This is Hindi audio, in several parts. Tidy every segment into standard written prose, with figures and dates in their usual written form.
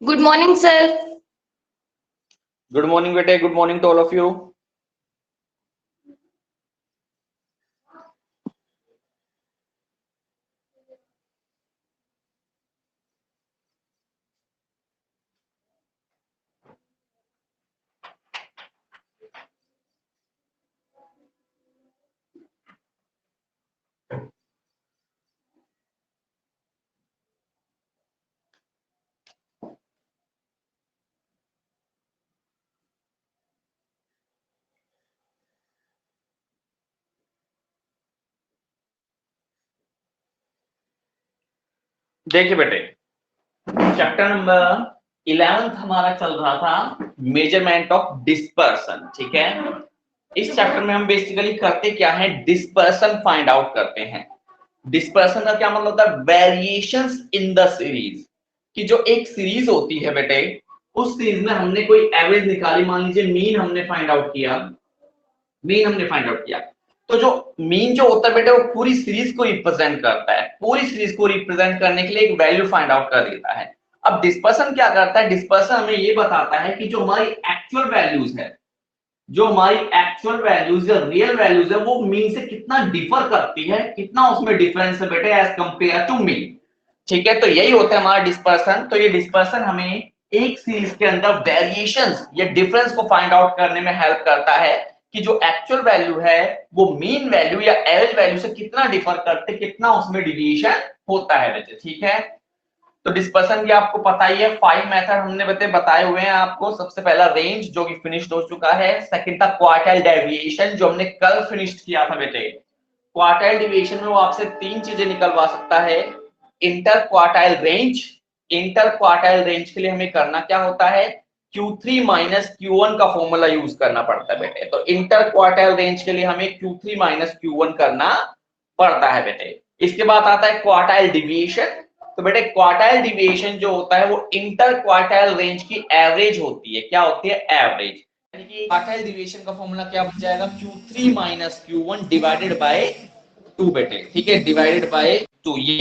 Good morning, sir. Good morning, bete. Good morning to all of you. देखिए बेटे, चैप्टर नंबर 11 हमारा चल रहा था मेजरमेंट ऑफ डिस्पर्सन। ठीक है, इस चैप्टर में हम बेसिकली करते क्या है, डिस्पर्सन फाइंड आउट करते हैं। डिस्पर्सन का क्या मतलब होता है, वेरिएशंस इन द सीरीज। कि जो एक सीरीज होती है बेटे, उस सीरीज में हमने कोई एवरेज निकाली, मान लीजिए मीन हमने फाइंड आउट किया, तो जो मीन जो होता है बेटे वो पूरी सीरीज को रिप्रेजेंट करता है। पूरी सीरीज को रिप्रेजेंट करने के लिए एक वैल्यू फाइंड आउट कर देता है। अब डिस्पर्सन क्या करता है, डिस्पर्सन हमें ये बताता है कि जो हमारी एक्चुअल वैल्यूज है, जो हमारी एक्चुअल वैल्यूज या रियल वैल्यूज है, वो मीन से कितना डिफर करती है, कितना उसमें डिफरेंस है बेटे एज कंपेयर टू मीन। ठीक है, तो यही होता है हमारा डिस्पर्सन। तो ये डिस्पर्सन हमें एक सीरीज के अंदर वेरिएशंस या डिफरेंस को फाइंड आउट करने में हेल्प करता है कि जो एक्चुअल वैल्यू है वो मीन वैल्यू या एवरेज वैल्यू से कितना डिफर करते, कितना उसमें डिविएशन होता है बच्चे। ठीक है, तो डिस्पर्सन की आपको पता ही है, 5 मेथड हमने बताए हुए हैं आपको। सबसे पहला रेंज जो कि फिनिश्ड हो चुका है, सेकंड था क्वार्टाइल डेविएशन जो हमने कल फिनिश्ड किया था बेटे। क्वार्टाइल डेविएशन में वो आपसे 3 चीजें निकलवा सकता है, inter quartile range. Inter quartile range के लिए हमें करना क्या होता है, Q3 माइनस Q1 का फॉर्मूला यूज करना पड़ता है बेटे। तो इंटर क्वार्टाइल रेंज के लिए हमें Q3 माइनस Q1 करना पड़ता है बेटे। इसके बाद आता है क्वार्टाइल डिविएशन। तो बेटे क्वार्टाइल डिविएशन जो होता है वो इंटर क्वार्टाइल रेंज की एवरेज होती है। क्या होती है, एवरेज। यानी कि क्वार्टाइल डिविएशन का फॉर्मूला क्या बन जाएगा, Q3 minus Q1 divided by 2 बेटे। ठीक है, डिवाइडेड बाय 2 ये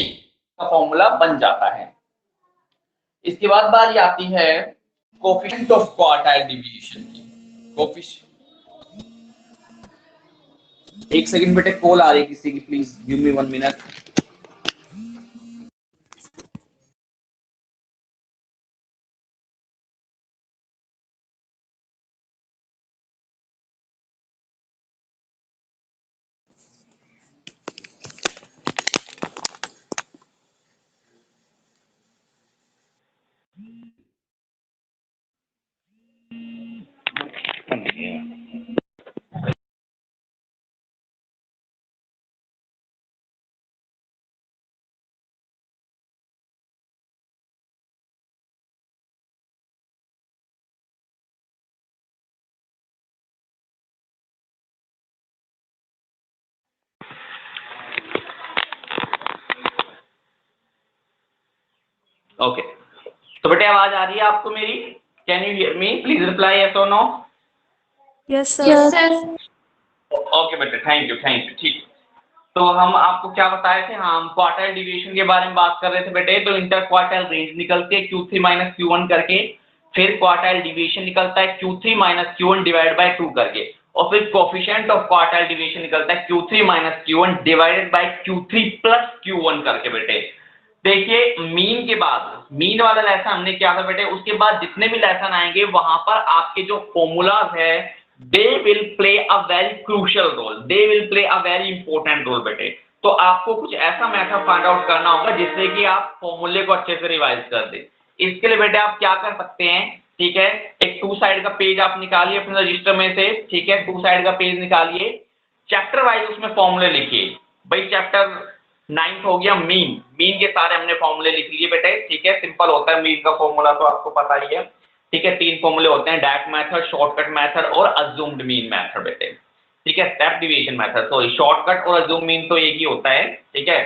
का फॉर्मूला बन जाता है। इसके बाद बारी आती है कोफिशिएंट ऑफ क्वार्टाइल डिविएशन की। एक सेकंड बेटे, कॉल आ रही है किसी की, please give me 1 minute. Okay, तो बेटे आवाज आ रही है आपको मेरी? Can you hear me? Please reply yes और no. Yes sir. Yes, sir. Okay बेटे, थैंक यू ठीक। तो हम आपको क्या बताए थे, हम क्वार्टाइल डिविएशन के बारे में बात कर रहे थे बेटे। तो इंटर क्वार्टाइल रेंज निकलती है Q3 माइनस Q1 करके, फिर क्वार्टाइल डिविएशन निकलता है Q3 minus Q1 divide by 2 करके, और फिर कोफिशिएंट ऑफ क्वार्टाइल डिविएशन निकलता है Q3 minus Q1 divided by Q3 plus Q1 करके बेटे। देखिए मीन के बाद, मीन वाला लेसन हमने किया था बेटे, उसके बाद जितने भी लेसन आएंगे वहां पर आपके जो फॉर्मूलाज है they will play a very crucial role, they will play a very important role बेटे। तो आपको कुछ ऐसा मेथड फाइंड आउट करना होगा जिससे कि आप फॉर्मूले को अच्छे से रिवाइज कर दे। इसके लिए बेटे आप क्या कर सकते हैं, ठीक है, एक 2 साइड का पेज आप निकालिए अपने रजिस्टर में से। ठीक है, 2 साइड का पेज निकालिए, चैप्टर वाइज उसमें फॉर्मूले लिखिए। भाई चैप्टर 9th हो गया मीन, मीन के सारे हमने फॉर्मूले लिख लिए बेटे। ठीक है, सिंपल होता है मीन का फॉर्मूला, तो आपको पता ही है। ठीक है, 3 फॉर्मूले होते हैं, डायरेक्ट मेथड, शॉर्टकट मेथड और अज्यूम्ड मीन मेथड बेटे। ठीक है, step division method, sorry shortcut और अज्यूम मीन तो एक ही होता है। ठीक है,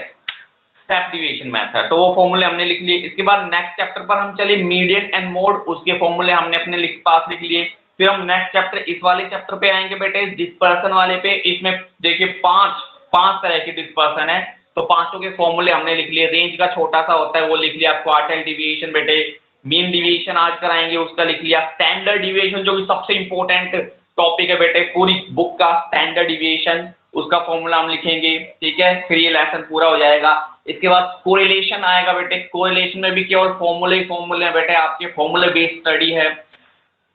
स्टेप डिवीजन मेथड, तो वो फॉर्मूले हमने लिख लिए। इसके बाद नेक्स्ट चैप्टर पर हम चले, मीडियन एंड मोड, उसके फॉर्मूले हमने अपने पास लिख लिए। फिर हम नेक्स्ट चैप्टर, इस वाले चैप्टर पे आएंगे बेटे, डिस्पर्सन वाले पे। इसमें देखिए पांच तरह के डिस्पर्सन है, तो पांचों के फॉर्मूले हमने लिख लिए। रेंज का छोटा सा होता है वो लिख लिया, क्वार्टाइल डिविएशन बेटे, मीन डिविएशन आज कराएंगे, उसका लिख लिया। स्टैंडर्ड डिविएशन जो कि सबसे इंपॉर्टेंट टॉपिक है बेटे पूरी बुक का, स्टैंडर्ड डिविएशन, उसका फॉर्मूला हम लिखेंगे, ठीक है, फिर ये लेसन पूरा हो जाएगा। इसके बाद कोरिलेशन आएगा बेटे, कोरिलेशन में भी केवल फॉर्मूले हैं बेटे, आपके फॉर्मूले बेस्ड स्टडी है,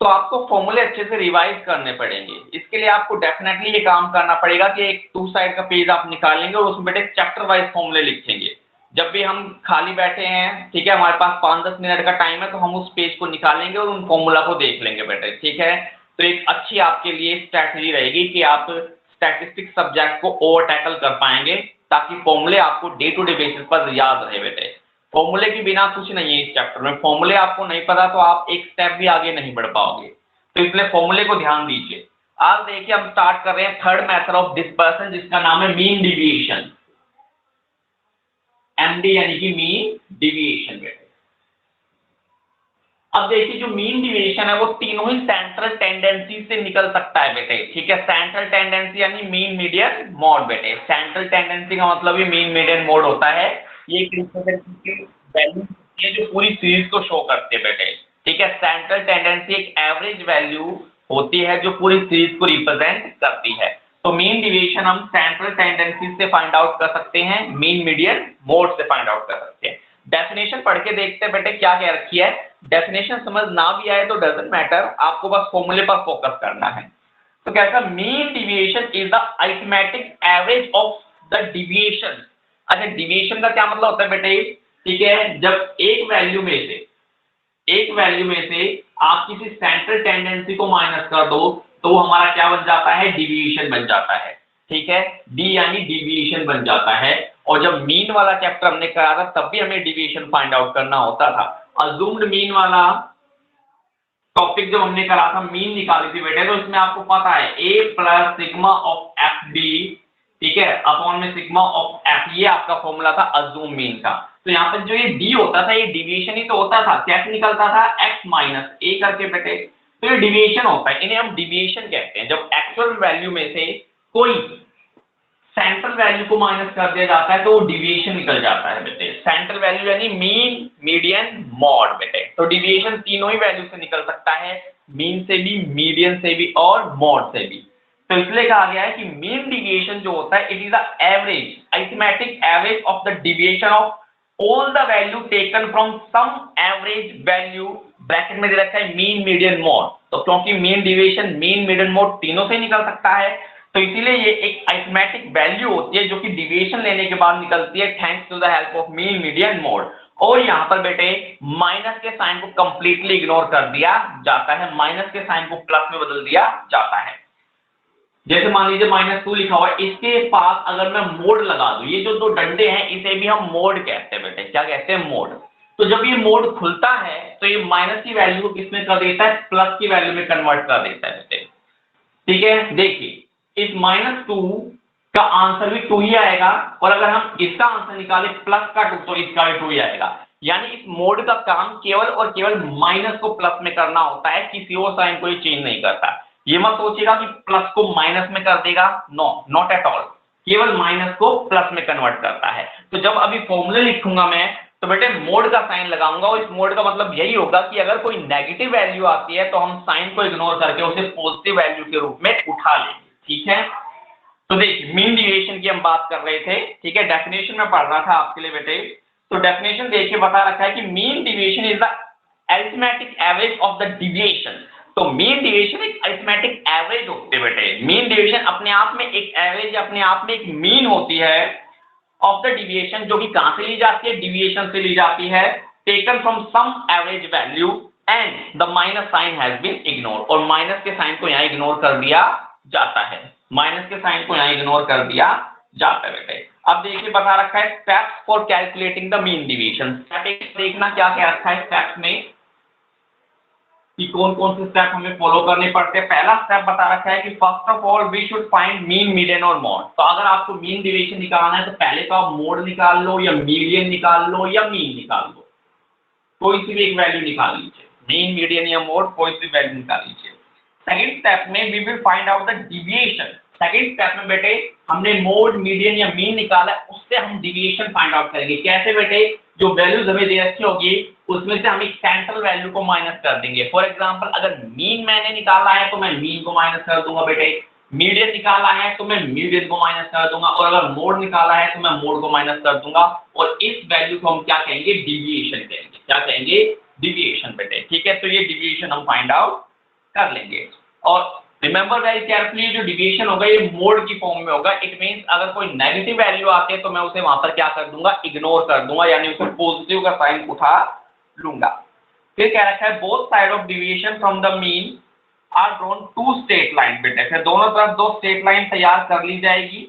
तो आपको फॉर्मूले अच्छे से रिवाइज करने पड़ेंगे। इसके लिए आपको डेफिनेटली ये काम करना पड़ेगा कि एक 2 साइड का पेज आप निकालेंगे और उसमें बेटे चैप्टर वाइज फॉर्मूले लिखेंगे। जब भी हम खाली बैठे हैं, ठीक है, हमारे पास 5-10 मिनट का टाइम है, तो हम उस पेज को निकालेंगे और उन फॉर्मूला को देख लेंगे बेटे, ठीक है। तो एक अच्छी आपके लिए स्ट्रैटेजी रहेगी कि आप स्टैटिस्टिक्स सब्जेक्ट को ओवर टैकल कर पाएंगे, ताकि फॉर्मूले आपको डे टू डे बेसिस पर याद रहे बेटे। फॉर्मूले के बिना कुछ नहीं है इस चैप्टर में, फॉर्मूले आपको नहीं पता तो आप एक स्टेप भी आगे नहीं बढ़ पाओगे, तो इसलिए फॉर्मूले को ध्यान दीजिए। आज देखिए हम स्टार्ट कर रहे हैं थर्ड मेथड ऑफ डिस्पर्सन, जिसका नाम है मीन डिविएशन, एमडी यानी कि मीन डिविएशन बेटे। अब देखिए जो मीन डिविएशन है वो तीनों ही सेंट्रल टेंडेंसी से निकल सकता है बेटे, ठीक है। सेंट्रल टेंडेंसी यानी मीन मीडियन मोड बेटे, सेंट्रल टेंडेंसी का मतलब ही मीन मीडियन मोड होता है। ये एक वैल्यू है जो पूरी सीरीज को शो करते हैं बेटे, ठीक है। सेंट्रल टेंडेंसी एक एवरेज वैल्यू होती है जो पूरी सीरीज को रिप्रेजेंट करती है। तो मीन डिविएशन हम सेंट्रल टेंडेंसी से फाइंड आउट कर सकते हैं, मीन मीडियन मोड से फाइंड आउट कर सकते हैं। डेफिनेशन पढ़ के देखते हैं बेटे क्या क्या रखी है। डेफिनेशन समझ ना भी आए तो डजंट मैटर, आपको बस फॉर्मूले पर फोकस करना है। तो कहता है mean deviation is the arithmetic average of the deviation. अच्छा, डिविएशन का क्या मतलब होता है बेटे, ठीक है, जब एक वैल्यू में से आप किसी सेंट्रल टेंडेंसी को माइनस कर दो तो हमारा क्या बन जाता है, डिविएशन बन जाता है, ठीक है। डी यानी डिविएशन बन जाता है। और जब मीन वाला चैप्टर हमने करा था तब भी हमें डिविएशन फाइंड आउट करना होता था। अज्यूम्ड मीन वाला टॉपिक जब हमने करा था, मीन निकाली थी बेटे, तो इसमें आपको पता है A plus sigma of F D, ठीक है, अपॉन में सिग्मा ऑफ एफ, ये आपका फॉर्मूला था अज्यूम मीन का। तो यहाँ पर जो ये डी होता था ये डिविएशन ही तो होता था, कैसे निकलता था, एक्स माइनस ए करके बेटे, तो ये डिविएशन होता है, इन्हें हम डिविएशन कहते हैं। जब एक्चुअल वैल्यू में से कोई सेंट्रल वैल्यू को माइनस कर दिया जाता है तो वो डिविएशन निकल जाता है बेटे। सेंट्रल वैल्यू यानी मीन मीडियन मॉड बेटे, तो डिविएशन तीनों ही वैल्यू से निकल सकता है, मीन से भी, मीडियन से भी और मॉड से भी। तो इसलिए कहा गया है कि मीन डिविएशन जो होता है it is the average, arithmetic average of the deviation of all the value taken from some average value, bracket में दे रखा है मीन मीडियन मॉड। तो क्योंकि mean deviation mean median mode तीनों से निकल सकता है, तो इसीलिए ये एक अरिथमेटिक वैल्यू होती है जो कि डिविएशन लेने के बाद निकलती है, thanks to the help of mean median mode. और यहाँ पर बेटे माइनस के साइन को कंप्लीटली इग्नोर कर दिया जाता है, माइनस के साइन को प्लस में बदल दिया जाता है। जैसे मान लीजिए -2 लिखा हुआ है, इसके पास अगर मैं मोड लगा दूं, ये जो दो डंडे हैं इसे भी हम मोड कहते हैं बेटे, क्या कहते हैं, मोड। तो जब ये मोड खुलता है तो ये माइनस की वैल्यू को किसमें कर देता है, प्लस की वैल्यू में कन्वर्ट कर देता है बेटे, ठीक है। देखिए इस -2 का आंसर भी 2 ही आएगा, और अगर हम इसका आंसर निकाले प्लस का 2 तो इसका भी 2 ही आएगा। यानी इस मोड का काम केवल और केवल माइनस को प्लस में करना होता है, किसी और साइन को ये चेंज नहीं करता। ये मत सोचिएगा कि प्लस को माइनस में कर देगा, नो, नॉट एट ऑल, केवल माइनस को प्लस में कन्वर्ट करता है। तो जब अभी फॉर्मूले लिखूंगा मैं तो बेटे मोड का साइन लगाऊंगा, और इस मोड का मतलब यही होगा कि अगर कोई नेगेटिव वैल्यू आती है तो हम साइन को इग्नोर करके उसे पॉजिटिव वैल्यू के रूप में उठा लेंगे, ठीक है। तो देखिए मीन डिविएशन की हम बात कर रहे थे, ठीक है, डेफिनेशन में पढ़ रहा था आपके लिए बेटे। तो डेफिनेशन देखिए बता रखा है कि mean deviation is the arithmetic average of the deviation. तो मीन डिविएशन एक अरिथमेटिक एवरेज होती है बेटे, मीन डिविएशन अपने आप में एक एवरेज, अपने आप में एक मीन होती है ऑफ द डिविएशन, जो कि कहां से ली जाती है, डिविएशन से ली जाती है, taken from some average value and the minus sign has been ignore, और माइनस के साइन को यहां इग्नोर कर दिया जाता है, माइनस के साइन को यहां इग्नोर कर दिया जाता है बेटे। अब देखिए बता रखा है steps for calculating the mean deviation. Step देखना क्या क्या रखा है स्टेप्स में, कि कौन कौन से स्टेप हमें फॉलो करने पड़ते हैं। पहला स्टेप बता रखा है कि first of all we should find mean median और मॉड। तो अगर आपको मीन डिविएशन निकालना है तो पहले तो आप मोड निकाल लो, या मीडियन निकाल लो, या मीन निकाल लो, कोई सी भी एक वैल्यू निकाल लीजिए, मीन मीडियन या मोड कोई सी वैल्यू निकाल लीजिए। सेकंड स्टेप में we will find out the deviation second step में बेटे हमने मोड, मीडियन या मीन निकाला, उससे हम डिविएशन फाइंड आउट करेंगे। कैसे बेटे? जो वैल्यूज हमें दे रखी होगी उसमें से हम एक सेंट्रल वैल्यू को माइनस कर देंगे। फॉर एग्जांपल अगर मीन मैंने निकाला है तो मैं मीन को माइनस कर दूंगा बेटे, मीडियन निकाला है तो मैं मीडियन को माइनस कर दूंगा, और अगर मोड निकाला है तो मैं मोड को माइनस कर दूंगा, और इस वैल्यू को हम क्या कहेंगे? डिविएशन कहेंगे। क्या कहेंगे? डिविएशन बेटे। ठीक है, तो ये डिविएशन हम फाइंड आउट कर लेंगे। और रिमेंबर वेरी केयरफुली, जो डिविएशन होगा ये मोड की फॉर्म में होगा। इट मींस अगर कोई नेगेटिव वैल्यू आती है तो मैं उसे वहां पर क्या कर दूंगा? इग्नोर कर दूंगा, यानी उसे पॉजिटिव का साइन उठा लूंगा। फिर क्या रखा है? Both side of deviation from the mean are drawn to straight line बेटे। फिर दोनों तरफ दो स्ट्रेट लाइन तैयार कर ली जाएगी।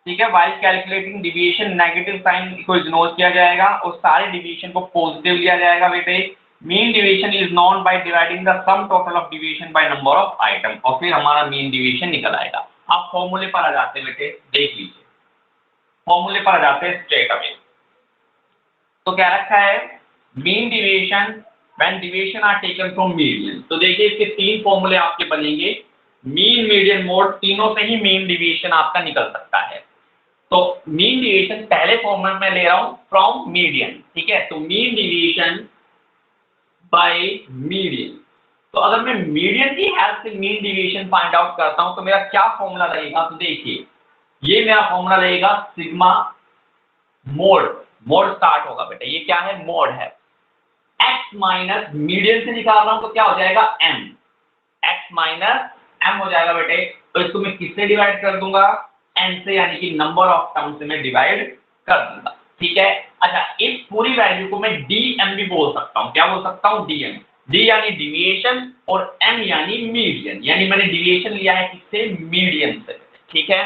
ठीक है, while calculating deviation negative sign को इग्नोर किया जाएगा और सारे डिविएशन को पॉजिटिव लिया जाएगा बेटे। Mean deviation is known by dividing the sum total of deviation by number of item, और फिर हमारा मीन डिविएशन निकल आएगा। आप फॉर्मूले पर आ जाते हैं बेटे, देख लीजिए फॉर्मूले पर आ जाते हैं स्ट्रेट अवे। तो क्या रखा है? Mean deviation when deviation are taken from median. तो देखिए इसके तीन फॉर्मूले आपके बनेंगे, मीन, मीडियन, मोड, तीनों से ही मीन डिविएशन आपका निकल सकता है। तो मीन डिविएशन पहले फॉर्मूले में ले रहा हूं फ्रॉम मीडियन। ठीक है, तो मीन डिविएशन बाय मीडियन। तो अगर मैं मीडियन की हेल्प से मीन डिविएशन फाइंड आउट करता हूं तो मेरा क्या फॉर्मूला लगेगा? तो देखिए ये मेरा फॉर्मूला लगेगा सिग्मा मोड। मोड स्टार्ट होगा बेटा, ये क्या है? मोड है। x माइनस मीडियन से निकाल रहा हूं तो क्या हो जाएगा? m। x माइनस m हो जाएगा बेटे। तो इसको मैं किससे डिवाइड कर दूंगा? n से, यानी कि नंबर ऑफ टर्म से मैं डिवाइड कर दूंगा। ठीक है, अच्छा इस पूरी वैल्यू को मैं dm भी बोल सकता हूं। क्या बोल सकता हूं? dm। d यानी डिविएशन और m यानी मीडियन, यानी मैंने डिविएशन लिया है किससे? मीडियन से। ठीक है,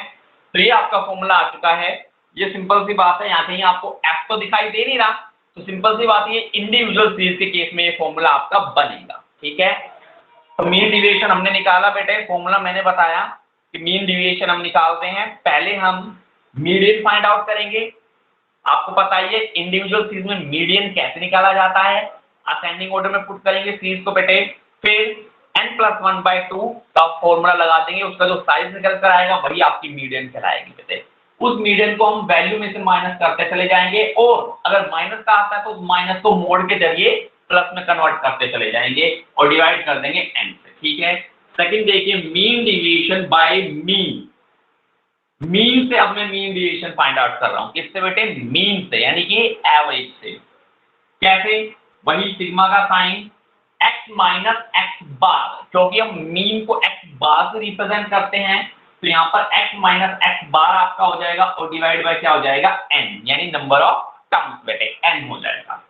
तो ये आपका फॉर्मूला आ चुका है। ये सिंपल सी बात है, यहाँ कहीं आपको f तो दिखाई दे नहीं रहा, तो सिंपल सी बात, ये इंडिविजुअल सीरीज के केस में ये फॉर्मूला आपका बनेगा। ठीक है, तो मीन डिविएशन हमने निकाला बेटे, फॉर्मूला मैंने बताया कि मीन डिविएशन हम निकालते हैं। पहले हम मीडियन फाइंड आउट करेंगे। आपको पता ही है इंडिविजुअल सीरीज में मीडियन कैसे निकाला जाता है, असेंडिंग ऑर्डर में पुट करेंगे सीरीज को बेटे। फिर n+1/2 का फॉर्मूला लगा देंगे, उसका जो साइज निकल कर आएगा वही आपकी मीडियन कहलाएगी बेटे। उस मीडियन को हम वैल्यू में से माइनस करते चले जाएंगे, और अगर माइनस का आता है तो उस माइनस को मोड के जरिए प्लस में कन्वर्ट करते चले जाएंगे और डिवाइड कर देंगे n से। ठीक है, सेकंड देखिए mean deviation by mean. Mean से अब मैं मीन डिविएशन फाइंड आउट कर रहा हूं, किससे बेटे? मीन से, यानी कि एवरेज से। कैसे? वही सिग्मा का साइन x माइनस एक्स बार, क्योंकि हम मीन को x बार से रिप्रेजेंट करते हैं, तो यहाँ पर x माइनस एक्स बार आपका हो जाएगा और डिवाइड बाय क्या हो जाएगा? n, यानी नंबर ऑफ टर्म्स बेटे n हो जाएगा।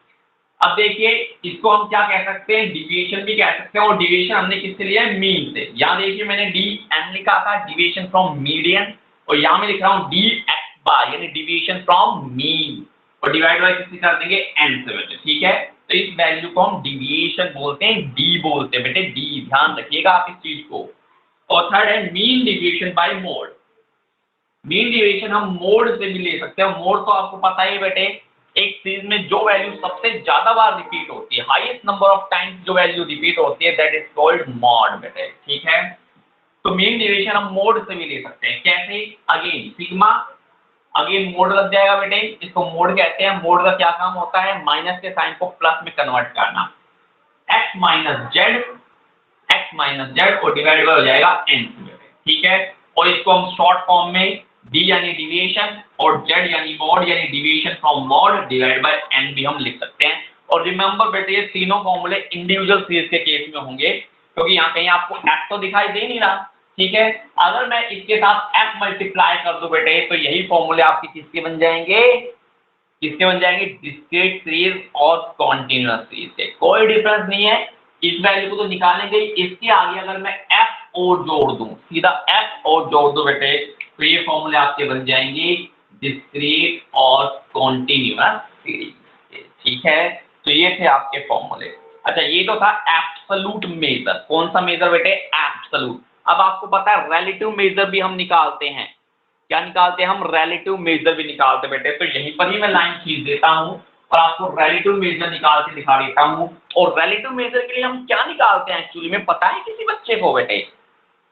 अब देखिए इसको हम क्या कह सकते हैं? डिविएशन भी कह सकते हैं, और डिविएशन हमने किससे लिया है? मीन से। यहाँ देखिए मैंने dm लिखा था, डिविएशन फ्रॉम मीडियन, और यहाँ मैं लिख रहा हूँ dx बार, यानी डिविएशन फ्रॉम मीन, और डिवाइड बाय किससे कर देंगे? n से बेटे। ठीक है, तो इस वैल्यू को हम डिविएशन बोलते हैं, d बोलते हैं बेटे, d, ध्यान रखिएगा आप इस चीज को। और थर्ड है mean deviation by mode. Mean deviation हम मोड से भी ले सकते हैं। मोड तो आपको पता ही बेटे, एक सीरीज में जो वैल्यू सबसे ज्यादा बार रिपीट होती है, हाईएस्ट नंबर ऑफ टाइम्स जो वैल्यू रिपीट होती है, दैट इज कॉल्ड मॉड बेटे। ठीक है, तो मीन डिविएशन हम मोड से भी ले सकते हैं। कैसे? अगेन सिग्मा, अगेन मोड लग जाएगा बेटे, इसको मोड कहते हैं। मोड का क्या काम होता है? माइनस के साइन को प्लस में कन्वर्ट करना। x माइनस जेड और डिवाइड हो जाएगा n। ठीक है, और इसको हम शॉर्ट फॉर्म में d यानी डिविएशन और z यानी मॉड, यानी deviation from mod divide by n भी हम लिख सकते हैं। और रिमेंबर बेटे, ये तीनों फॉर्मूले इंडिविजुअल सीरीज के केस में होंगे, क्योंकि यहाँ कहीं आपको f तो दिखाई दे नहीं रहा। ठीक है, अगर मैं इसके साथ f मल्टीप्लाई कर दूं बेटे, तो यही फॉर्मूले आपकी किसके बन जाएंगे? किसके बन जाएंगे? डिस्क्रीट सीरीज और कॉन्टिन्यूअस सीरीज के। कोई डिफरेंस नहीं है, इस वैल्यू को तो निकालेंगे, इसके आगे अगर मैं f और जोड़ दूं, सीधा f और जोड़ दो बेटे, तो ये फॉर्मूले आपके बन जाएंगे डिस्क्रीट और कॉन्टिन्यूअस सीरीज। ठीक है, तो ये थे आपके फॉर्मूले। अच्छा, ये तो था एब्सोल्यूट मेजर। कौन सा मेजर बेटे? एब्सोल्यूट। अब आपको पता है रिलेटिव मेजर भी हम निकालते हैं। क्या निकालते हैं हम? रिलेटिव मेजर भी निकालते बेटे। तो यहीं पर ही मैं लाइन खींच देता हूं और आपको रिलेटिव मेजर निकाल के दिखा देता हूं। और रिलेटिव मेजर के लिए हम क्या निकालते हैं एक्चुअली में, पता है किसी बच्चे को बेटे?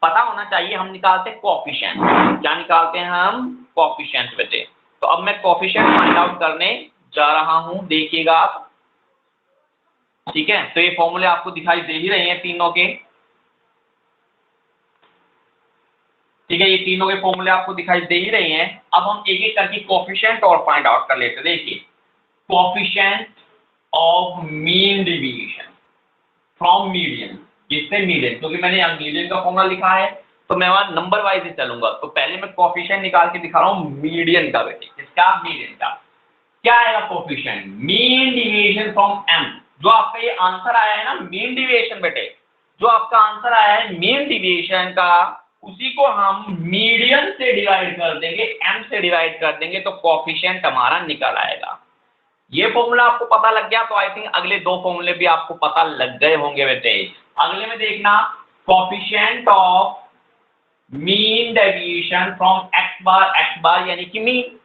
पता होना चाहिए। हम निकालते हैं कोएफिशिएंट। क्या निकालते हैं हम? कोएफिशिएंट बेटे। तो अब मैं कोएफिशिएंट फाइंड आउट करने जा रहा हूं, देखिएगा आप। ठीक है, तो ये फॉर्मूले आपको दिखाई दे ही रहे हैं तीनों के। ठीक है, ये तीनों के फॉर्मूले आपको दिखाई दे ही रहे हैं। अब हम एक एक करके कोएफिशिएंट और फाइंड आउट कर लेते हैं। देखिए, coefficient of mean deviation from median, किससे? मीडियन, क्योंकि मैंने यहाँ मीडियन का फॉर्मूला लिखा है तो मैं वहां नंबर वाइज ही चलूंगा। तो पहले मैं कोएफिशिएंट निकाल के दिखा रहा हूँ मीडियन का बेटे। किसका? मीडियन का। क्या आएगा coefficient? Mean deviation from M. जो आपका ये आंसर आया है ना मीन डेविएशन बेटे, जो आपका आंसर आया है मीन डेविएशन का, उसी को हम मीडियन से डिवाइड कर देंगे, एम से डिवाइड कर देंगे, तो कोएफिशिएंट हमारा निकल आएगा। ये फॉर्मूला आपको पता लग गया तो आई थिंक अगले दो फॉर्मूले भी आपको पता लग गए होंगे बेटे। अगले में देखना, coefficient of mean deviation from X bar यानी कि मीन।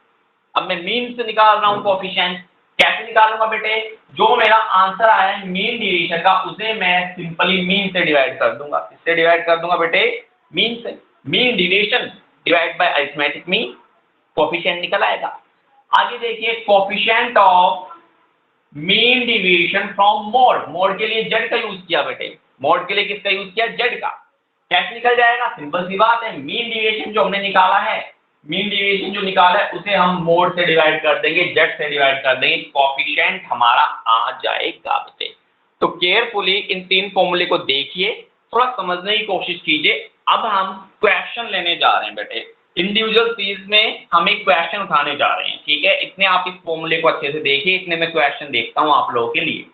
अब मैं मीन से निकाल रहा हूं कोएफिशिएंट। कैसे निकालूंगा बेटे? जो मेरा आंसर आया है मीन डेविएशन का, उसे मैं सिंपली मीन से डिवाइड कर दूंगा। किससे डिवाइड कर दूंगा बेटे? मीन से। Mean deviation divide by arithmetic mean, coefficient निकल आएगा। आगे देखिए, coefficient of mean deviation from mode. Mode के लिए जेड का यूज किया बेटे। मोड के लिए किसका यूज किया? जेड का। कैसे निकल जाएगा? सिंपल सी बात है, मीन डेविएशन जो हमने निकाला है, मीन डेविएशन जो निकाला है उसे हम मोड से डिवाइड कर देंगे, जेड से डिवाइड कर देंगे, कोएफिशिएंट हमारा आ जाएगा बेटे। तो केयरफुली इन तीन फॉर्मूले को देखिए, थोड़ा समझने की कोशिश कीजिए। अब हम क्वेश्चन लेने जा रहे हैं बेटे। इंडिविजुअल सीरीज में हम एक क्वेश्चन उठाने जा रहे हैं। ठीक है, इतने आप इस फॉर्मूले को अच्छे से देखिए, इतने मैं क्वेश्चन देखता हूं आप लोगों के लिए।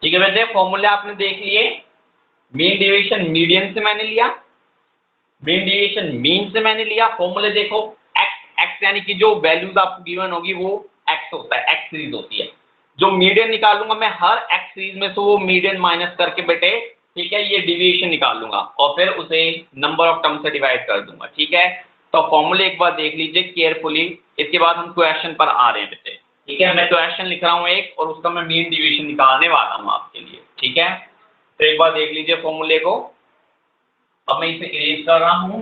ठीक है बेटे, फॉर्मूले आपने देख लिए। मीन डेविएशन मीडियन से मैंने लिया, मीन डेविएशन मीन से मैंने लिया। फॉर्मूले देखो, एक्स एक्स यानी कि जो वैल्यूज आपको गिवन होगी वो एक्स होता है, एक्स सीरीज होती है। जो मीडियन निकालूंगा मैं हर एक्स सीरीज में से वो मीडियन माइनस करके बेटे, ठीक है, ये डेविएशन निकाल लूंगा और फिर उसे नंबर ऑफ टर्म से डिवाइड कर दूंगा। ठीक है, तो फॉर्मूले एक बार देख लीजिए केयरफुली। इसके बाद हम क्वेश्चन पर आ रहे हैं बेटे। ठीक है, मैं क्वेश्चन लिख रहा हूँ एक और उसका मैं मीन डेविएशन निकालने वाला हूँ आपके लिए। ठीक है, तो एक बार देख लीजिए फॉर्मूले को। अब मैं इसे इरेज कर रहा हूं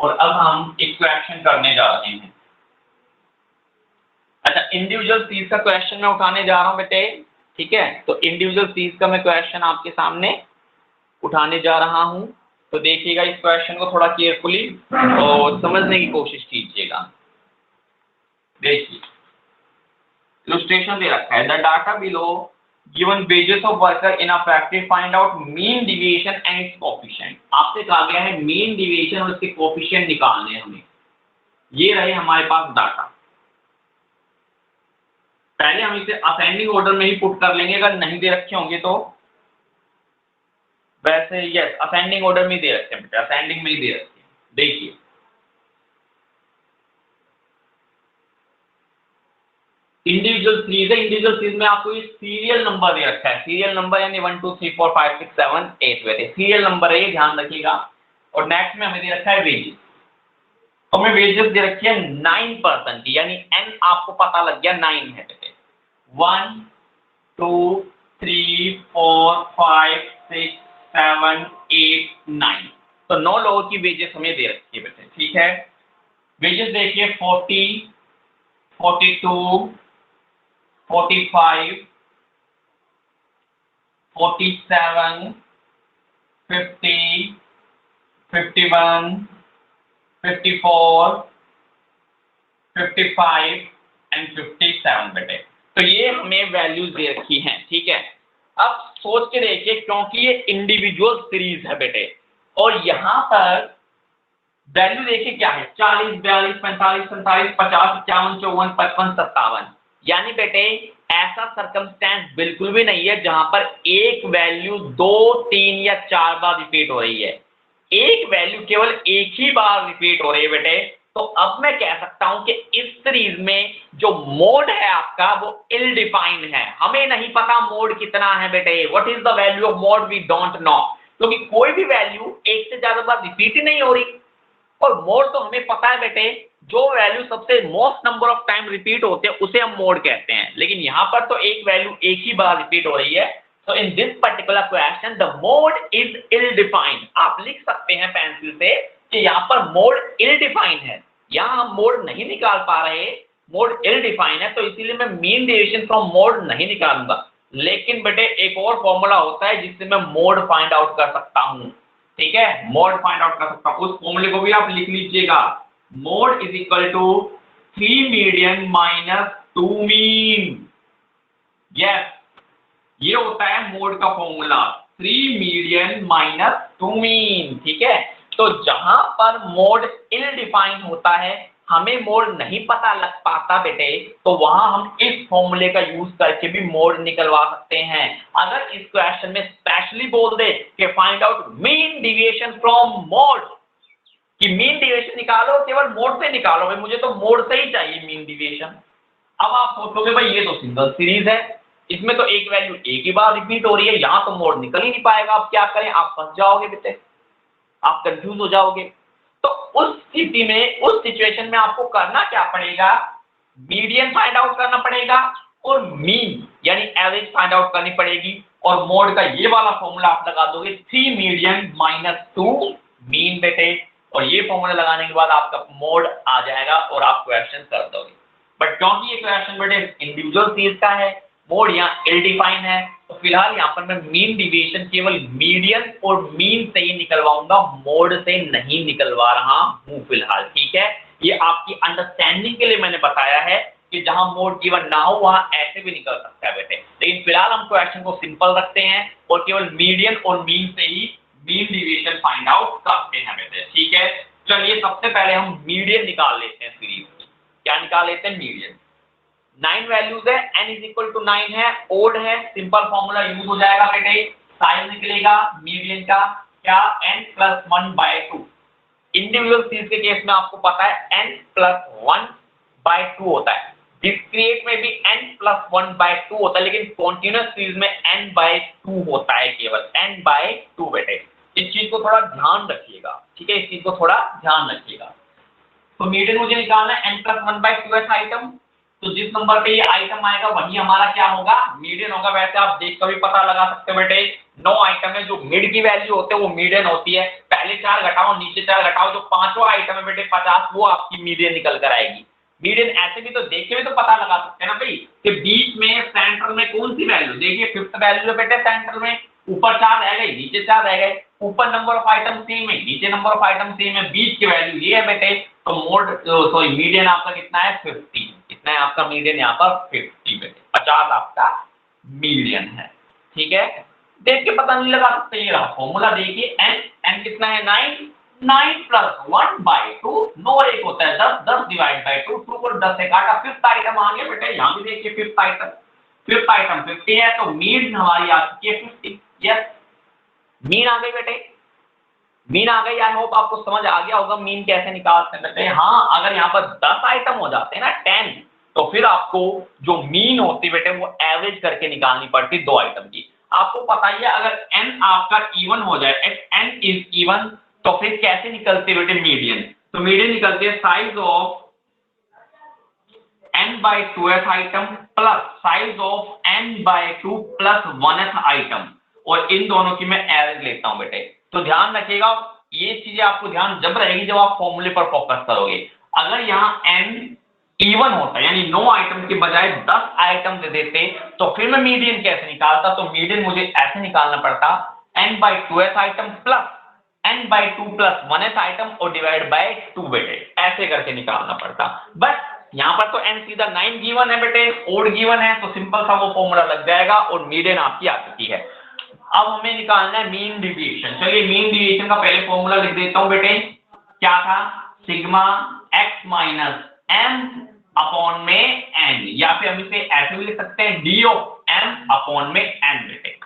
और अब हम एक क्वेश्चन करने जा रहे हैं। अच्छा, इंडिविजुअल सीरीज का क्वेश्चन मैं उठाने जा रहा हूं बेटे। ठीक है, तो इंडिविजुअल सीरीज का मैं क्वेश्चन आपके सामने उठाने जा रहा हूं, तो देखिएगा इस क्वेश्चन को थोड़ा केयरफुली और समझने की कोशिश कीजिएगा। देखिए, इलस्ट्रेशन दे रखा है, the data below given wages of worker in a factory, find out mean deviation and its coefficient। आपसे कहा गया है mean deviation और इसके coefficient निकालने हैं हमें। ये रहे हमारे पास डाटा। पहले हम इसे असेंडिंग ऑर्डर में ही पुट कर लेंगे, अगर नहीं दे रखे होंगे तो। वैसे यस, असेंडिंग ऑर्डर में ही दे रखे हैं बेटा, असेंडिंग में ही दे रखे हैं। देखिए, इंडिविजुअल सीरीज है, इंडिविजुअल सीरीज में आपको ये सीरियल नंबर दे रखा है। सीरियल नंबर यानी 1 2 3 4 5 6 7 8 वैसे सीरियल नंबर है, ये ध्यान रखिएगा। और नेक्स्ट में हमें दे रखा है वेजेस। हमें वेजेस दे रखी है 9% की, यानी एन आपको पता लग गया 9 है बेटे। 1 2 3 4 5 6 7 8 9, तो 9 लोगों की वेजेस हमें दे रखी है बेटे। ठीक है, वेजेस देखिए 40 42 45 47 50 51 54 55 एंड 57 बेटे। तो ये हमें वैल्यूज दे रखी हैं। ठीक है, अब सोच के देखिए, क्योंकि ये इंडिविजुअल सीरीज है बेटे, और यहां पर वैल्यू देखिए क्या है, 40 42 45 47 50 51 54 55 57। यानी बेटे ऐसा सर्कमस्टेंस बिल्कुल भी नहीं है जहां पर एक वैल्यू 2 3 या 4 बार रिपीट हो रही है। एक वैल्यू केवल एक ही बार रिपीट हो रही है बेटे। तो अब मैं कह सकता हूं कि इस सीरीज में जो मोड है आपका वो इल डिफाइंड है, हमें नहीं पता मोड कितना है बेटे। What is the value of mode, we don't know. क्योंकि कोई भी वैल्यू एक से ज्यादा बार रिपीट ही नहीं हो रही। और मोड तो हमें पता है बेटे, जो वैल्यू सबसे most number of time repeat होते हैं उसे हम मोड कहते हैं, लेकिन यहां पर तो एक वैल्यू एक ही बार रिपीट हो रही है। तो in this particular question the mode is ill defined. आप लिख सकते हैं पेंसिल से कि यहाँ पर मोड इल डिफाइंड है, यहाँ हम मोड नहीं निकाल पा रहे, मोड इल डिफाइंड है, तो इसीलिए मैं मीन डेविएशन फ्रॉम मोड नहीं निकालूंगा। लेकिन बेटे एक और फॉर्मूला होता है जिससे मैं मोड फाइंड आउट कर सकता हूं, ठीक है, मोड फाइंड आउट कर सकता हूं। उस फॉर्मूले को भी आप लिख लीजिएगा, mode is equal to 3 median minus 2 mean. Yes, ये होता है मोड का फॉर्मूला, 3 मीडियन माइनस 2 मीन, ठीक है। तो जहां पर मोड इल डिफाइंड होता है, हमें मोड नहीं पता लग पाता बेटे, तो वहां हम इस फॉर्मूले का यूज करके भी मोड निकलवा सकते हैं। अगर इस क्वेश्चन में स्पेशली बोल दे कि find out mean deviation from mode, कि मीन डिविएशन निकालो केवल मोड से निकालो, भाई मुझे तो मोड से ही चाहिए मीन डिविएशन। अब आप सोचोगे भाई ये तो सिंगल सीरीज है, इसमें तो एक वैल्यू एक ही बार रिपीट हो रही है, यहां तो मोड निकल ही नहीं पाएगा, अब क्या करें, आप फंस जाओगे बेटे, आप कंफ्यूज हो जाओगे। तो उस स्थिति में, उस सिचुएशन में आपको करना क्या पड़ेगा, मीडियन फाइंड आउट करना पड़ेगा और मीन यानी एवरेज फाइंड आउट करनी पड़ेगी। और मोड का ये वाला फॉर्मूला आप लगा दोगे, 3 मीडियन माइनस 2 मीन बेटे, और ये फॉर्मूला लगाने के बाद आपका मोड आ जाएगा और आप क्वेश्चन कर दोगे। बट क्योंकि ये क्वेश्चन बेटे इंडिविजुअल सीरीज का है, मोड यहाँ इल डिफाइन है, तो फिलहाल यहाँ पर मैं मीन डिविएशन केवल मीडियन और मीन से ही निकलवाऊंगा, मोड से नहीं निकलवा रहा हूं फिलहाल, ठीक है। ये आपकी अंडरस्टैंडिंग के लिए मैंने बताया है कि जहां मोड गिवन ना हो वहां ऐसे भी निकल सकता है बेटे, लेकिन फिलहाल हम क्वेश्चन को सिंपल रखते हैं और केवल मीडियन और मीन से ही मीन डिविएशन फाइंड आउट करते हैं बेटे, ठीक है। चलिए सबसे पहले हम मीडियन निकाल लेते हैं सीरीज, क्या निकाल लेते हैं, मीडियन। 9 वैल्यूज है, n इज इक्वल टू 9 है, ओड है, सिंपल फॉर्मूला यूज हो जाएगा बेटे, साइज निकलेगा मीडियन का क्या, n प्लस 1/2। इंडिविजुअल सीरीज के केस में आपको पता है n प्लस 1/2 होता है, डिस्क्रीट में भी n प्लस 1/2 होता है, लेकिन कॉन्टिन्यूअस सीरीज में n/2 होता है, केवल n/2 बेटे। इस चीज को थोड़ा ध्यान रखिएगा, ठीक है, इस चीज को थोड़ा ध्यान रखिएगा। तो मीडियन मुझे निकालना है n प्लस 1/2 आइटम, तो जिस नंबर पे ये आइटम आएगा वही हमारा क्या होगा, मीडियन होगा। वैसे आप देख कर भी पता लगा सकते हो बेटे, 9 आइटम है, जो मिड की वैल्यू होते हैं वो मीडियन होती है, पहले 4 घटाओ नीचे 4 घटाओ, जो पांचवा आइटम है बेटे 50, वो आपकी मीडियन निकल कर आएगी। मीडियन ऐसे भी तो देख के भी तो पता लगा सकते हैं ना भाई, कि बीच में सेंटर में कौन सी वैल्यू, देखिए 5th वैल्यू है बेटे सेंटर में, ऊपर 4 रह गए नीचे 4 रह गए, ऊपर नंबर ऑफ आइटम सेम है नीचे नंबर ऑफ आइटम सेम है, बीच की वैल्यू ये है बेटे। तो मोड सॉरी मीडियन आपका कितना है, 50, कितना है आपका मीडियन यहाँ पर 50 बेटे, 50 आपका मीडियन है, ठीक है। देख के पता नहीं लगा सकते, ये रहा फॉर्मूला देखिए, n कितना है 9 प्लस 1/2, 9 एक होता है 10, 10 डिवाइड बाई 2, 2 को 10 से काटा, 5th आइटम आ गया बेटे, यहाँ भी देखिए 5th आइटम 50 है, तो मीन हमारी आ चुकी है 50। यस, मीन आ गई बेटे, मीन आ गई। आई होप आपको समझ आ गया होगा मीन कैसे निकालते हैं बेटे। हाँ, अगर यहाँ पर 10 आइटम हो जाते हैं ना 10, तो फिर आपको जो मीन होती बेटे वो एवरेज करके निकालनी पड़ती 2 आइटम की। आपको पता ही है, अगर n आपका इवन हो जाए, इफ n इज इवन, तो फिर कैसे निकलते बेटे मीडियन, तो मीडियन निकलते हैं size of n/2th item plus size of n/2 plus 1th item, और इन दोनों की मैं एवरेज लेता हूं बेटे। तो ध्यान रखिएगा, ये चीजें आपको ध्यान जब रहेगी जब आप फॉर्मूले पर फोकस करोगे। अगर यहाँ n इवन होता यानी 9 आइटम के बजाय 10 आइटम दे देते, तो फिर मैं मीडियन कैसे निकालता, तो मीडियन मुझे ऐसे निकालना पड़ता, n/2th item plus n/2 plus 1th item और डिवाइड बाय 2 बेटे, ऐसे करके निकालना पड़ता। बट यहाँ पर तो n सीधा 9 गिवन है बेटे, ओड गिवन है, तो सिंपल सा वो फॉर्मूला लग जाएगा और मीडियन आपकी आ चुकी है। अब हमें निकालना है मीन डिविएशन। चलिए मीन डिविएशन का पहले फॉर्मूला लिख देता हूं बेटे, क्या था, sigma x minus m upon में n, या फिर हम इसे ऐसे भी लिख सकते हैं d ऑफ m अपॉन में n बेटे।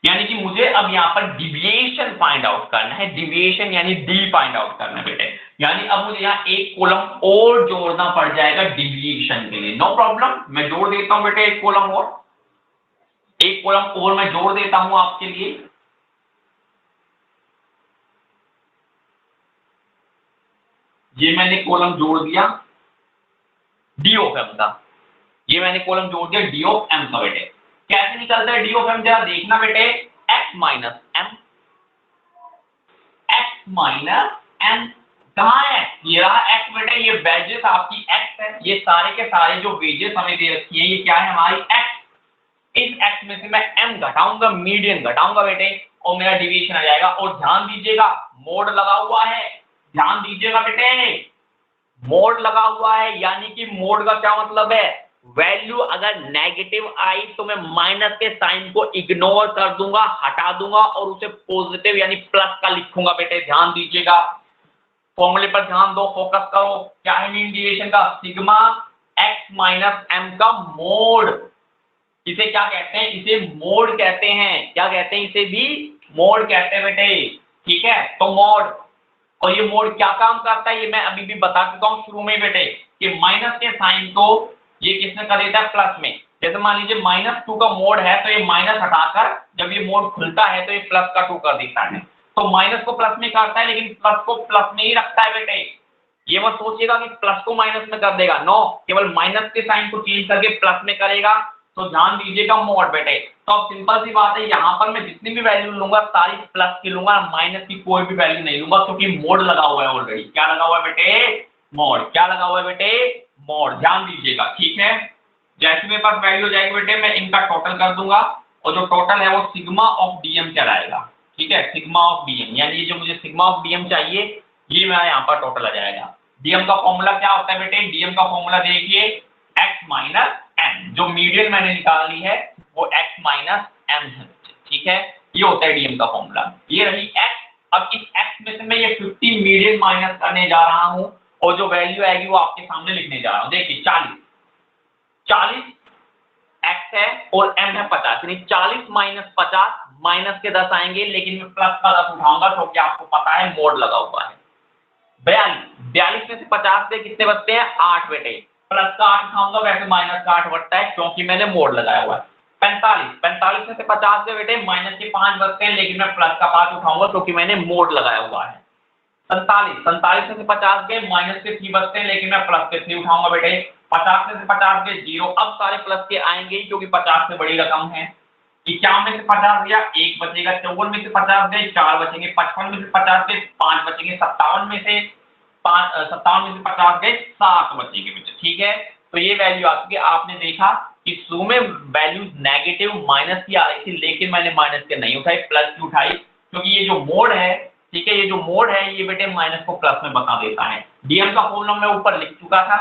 यानी कि मुझे अब यहाँ पर डिविएशन फाइंड आउट करना है, डिविएशन यानी d फाइंड आउट करना है बेटे। यानी अब मुझे यहाँ एक कॉलम और जोड़ना पड़ जाएगा डिविएशन के लिए, नो प्रॉब्लम, मैं जोड़ देता हूं बेटे, एक कॉलम और मैं जोड़ देता हूं आपके लिए। ये मैंने कॉलम जोड़ दिया डी ऑफ एम का, ये मैंने कॉलम जोड़ दिया डी ऑफ एम का बेटे। कैसे निकलता है डी ऑफ एम जरा देखना बेटे, x minus M, x minus M कहाँ है, ये रहा एक्स बेटे, ये वेजेस आपकी एक्स है, ये सारे के सारे जो वेजेस हमें दे रखी है ये क्या है हमारी एक्स। इस एक्स में से मैं एम घटाऊंगा, मीडियन घटाऊंगा बेटे और मेरा डिवीजन आ जाएगा। और ध्यान दीजिएगा मोड लगा हुआ है, ध्यान दीजिएगा बेटे मोड लगा हुआ है, यानी कि मोड का क्या मतलब है, वैल्यू अगर नेगेटिव आई तो मैं माइनस के साइन को इग्नोर कर दूंगा, हटा दूंगा और उसे पॉजिटिव यानी प्लस का लिखूंगा बेटे। ध्यान दीजिएगा फॉर्मूले पर ध्यान दो, फोकस करो, क्या है मीन डेविएशन का, सिग्मा एक्स माइनस एम का मोड। इसे क्या कहते हैं, इसे मोड कहते हैं, क्या कहते हैं, इसे भी मोड कहते हैं बेटे, ठीक है। तो मोड, और ये मोड क्या काम करता है ये मैं अभी भी बता चुका हूं शुरू में बेटे, कि माइनस के साइन को ये किसने कर देता है प्लस में। जैसे मान लीजिए -2 का मोड है तो ये माइनस हटाकर जब ये मोड खुलता है तो ये +2 कर देता है। तो माइनस को प्लस में करता है लेकिन प्लस को प्लस में ही रखता है बेटे। ये मत सोचिएगा कि प्लस को माइनस में कर देगा, नो, केवल माइनस के साइन को चेंज करके प्लस में करेगा। तो ध्यान दीजिएगा मोड बेटे। तो अब सिंपल सी बात है, यहाँ पर मैं जितनी भी वैल्यू लूंगा सारी प्लस की लूंगा, माइनस की कोई भी वैल्यू नहीं लूंगा क्योंकि मोड लगा हुआ है ऑलरेडी। क्या लगा हुआ है बेटे, मोड। क्या लगा हुआ है बेटे, मोड। ध्यान दीजिएगा, ठीक है। जैसे मेरे पास वैल्यू हो जाएगी बेटे मैं इनका टोटल कर दूंगा और जो टोटल है वो सिग्मा ऑफ डीएम कहलाएगा, ठीक है, सिग्मा ऑफ डीएम, यानी ये जो मुझे सिग्मा ऑफ डीएम चाहिए ये मेरा यहाँ पर टोटल आ जाएगा। डीएम का फॉर्मूला क्या होता है बेटे, डीएम का फॉर्मूला देखिए एक्स माइनस एम, जो मीडियन मैंने निकाल ली है वो एक्स माइनस एम है, ठीक है, ये होता है डीएम का फॉर्मूला। ये रही एक्स। अब इस एक्स में से मैं ये 50 मीडियन माइनस करने जा रहा हूं और जो वैल्यू आएगी वो आपके सामने लिखने जा रहा हूं। देखिए 40 एक्स है और एम है 50, यानी 40 माइनस 50, माइनस के 10 आएंगे लेकिन मैं प्लस का 10 उठाऊंगा क्योंकि आपको पता है मोड लगा हुआ है। 42 में से 50 से कितने बचते हैं, 8 बेटे, प्लस का 8 उठाऊंगा, वैसे माइनस का 8 बचता है क्योंकि मैंने मोड लगाया हुआ है। 45 में से 50 से बेटे माइनस के 5 बचते हैं लेकिन मैं प्लस का 5 उठाऊंगा क्योंकि मैंने मोड लगाया हुआ है। 47 में से 50 के माइनस के 3 बचते हैं लेकिन मैं प्लस के 3 उठाऊंगा बेटे। 50 में से 50 के 0, अब सारे प्लस के आएंगे क्योंकि 50 से बड़ी रकम है। 51 में से 50 गया 1 बचेगा, 54 में से 50 गए 4 बचेंगे, 55 में से 50 गए 5 बचेंगे, 57 में से 50 गए 7 बचेंगे बेटे, ठीक है। तो ये वैल्यू आ चुकी है। आपने देखा कि शुरू में वैल्यू नेगेटिव माइनस की आ रही थी लेकिन मैंने माइनस के नहीं उठाई, प्लस की उठाई क्योंकि ये जो मोड है, ठीक है, ये जो मोड है ये बेटे माइनस को प्लस में बता देता है। डीएम का फॉर्मूला मैं ऊपर लिख चुका था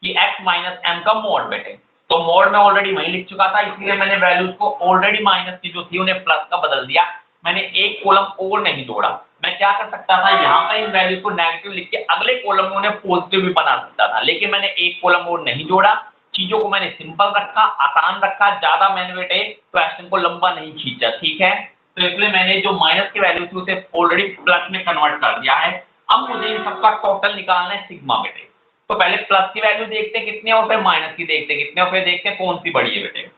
कि x माइनस एम का मोड बेटे, तो मोड में ऑलरेडी वहीं लिख चुका था इसलिए मैंने वैल्यूज को ऑलरेडी माइनस की जो थी उन्हें प्लस का बदल दिया। मैंने एक कॉलम और नहीं जोड़ा। मैं क्या कर सकता था, यहाँ पर इन वैल्यूज को नेगेटिव लिख के अगले कॉलम में उन्हें पॉजिटिव भी बना सकता था, लेकिन मैंने एक कॉलम और नहीं जोड़ा। चीजों को मैंने सिंपल रखा, आसान रखा, ज्यादा मैंने बेटे क्वेश्चन को लंबा नहीं खींचा, ठीक है। तो इसलिए मैंने जो माइनस की वैल्यू थी उसे ऑलरेडी प्लस में कन्वर्ट कर दिया है। अब मुझे इन सबका टोटल निकालना है सिग्मा बेटे। तो पहले प्लस की वैल्यू देखते कितनी है और फिर माइनस की देखते कितने और फिर देखते कौन सी बड़ी है बेटे।